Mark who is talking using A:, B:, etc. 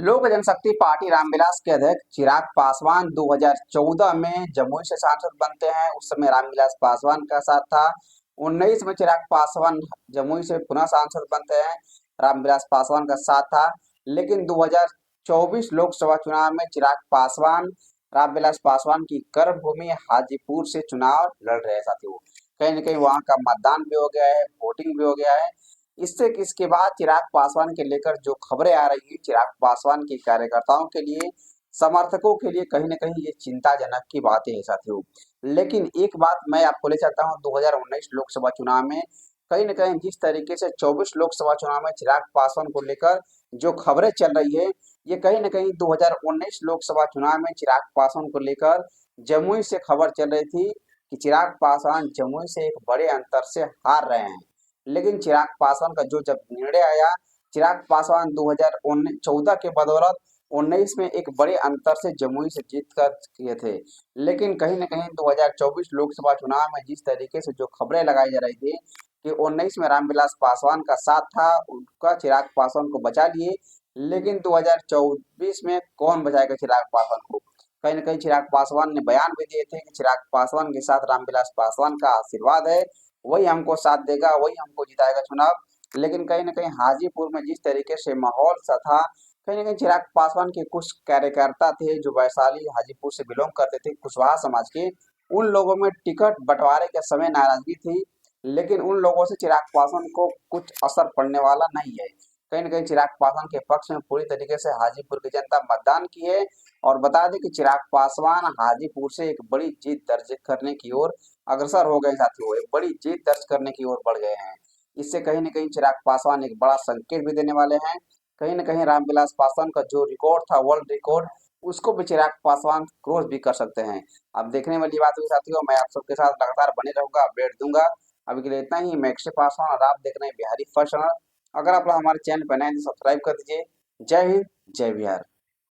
A: लोक जनशक्ति पार्टी रामविलास के अध्यक्ष चिराग पासवान 2014 में जमुई से सांसद बनते हैं। उस समय रामविलास पासवान का साथ था। 19 में चिराग पासवान जमुई से पुनः सांसद बनते हैं। रामविलास पासवान का साथ था। लेकिन 2024 लोकसभा चुनाव में चिराग पासवान रामविलास पासवान की कर्मभूमि हाजीपुर से चुनाव लड़ रहे हैं साथियों। कहीं न कहीं वहां का मतदान भी हो गया है, वोटिंग भी हो गया है। इसके बाद चिराग पासवान के लेकर जो खबरें आ रही है, चिराग पासवान के कार्यकर्ताओं के लिए, समर्थकों के लिए कहीं न कहीं ये चिंताजनक की बातें हैं साथियों। लेकिन एक बात मैं आपको ले चलता हूँ 2019 लोकसभा चुनाव में, कहीं न कहीं जिस तरीके से 24 लोकसभा चुनाव में चिराग पासवान को लेकर जो खबरें चल रही है, ये कहीं न कहीं 2019 लोकसभा चुनाव में चिराग पासवान को लेकर जमुई से खबर चल रही थी कि चिराग पासवान जमुई से एक बड़े अंतर से हार रहे हैं। लेकिन चिराग पासवान का जो जब निर्णय आया, चिराग पासवान 2014 के बदौलत 19 में एक बड़े अंतर से जमुई से जीत कर किए थे। लेकिन कहीं न कहीं 2024 लोकसभा चुनाव में जिस तरीके से जो खबरें लगाई जा रही थी कि 19 में रामविलास पासवान का साथ था, उनका चिराग पासवान को बचा लिए। लेकिन 2024 में कौन बचाएगा चिराग पासवान को? कहीं न कहीं चिराग पासवान ने बयान भी दिए थे कि चिराग पासवान के साथ रामविलास पासवान का आशीर्वाद है, वही हमको साथ देगा, वही हमको जिताएगा चुनाव। लेकिन कहीं न कहीं हाजीपुर में जिस तरीके से माहौल सा था, कहीं न कहीं चिराग पासवान के कुछ कार्यकर्ता थे जो वैशाली हाजीपुर से बिलोंग करते थे, कुशवाहा समाज के, उन लोगों में टिकट बंटवारे के समय नाराजगी थी। लेकिन उन लोगों से चिराग पासवान को कुछ असर पड़ने वाला नहीं है। कहीं न कहीं चिराग पासवान के पक्ष में पूरी तरीके से हाजीपुर की जनता मतदान की है। और बता दें कि चिराग पासवान हाजीपुर से एक बड़ी जीत दर्ज करने की ओर अग्रसर हो गए साथियों, एक बड़ी जीत दर्ज करने की ओर बढ़ गए हैं। इससे कहीं न कहीं चिराग पासवान एक बड़ा संकेत भी देने वाले हैं। कहीं न कहीं रामविलास पासवान का जो रिकॉर्ड था, वर्ल्ड रिकॉर्ड, उसको भी चिराग पासवान क्रॉस भी कर सकते हैं। अब देखने वाली बात हुई साथियों, मैं आप सबके साथ लगातार बने रहूंगा, अपडेट दूंगा। अभी के लिए इतना ही। मैं अक्षय पासवान और आप देख रहे हैं बिहारी फर्स्ट चैनल। अगर आप लोग हमारे चैनल पर नए हैं तो सब्सक्राइब कर दीजिए। जय हिंद, जय बिहार।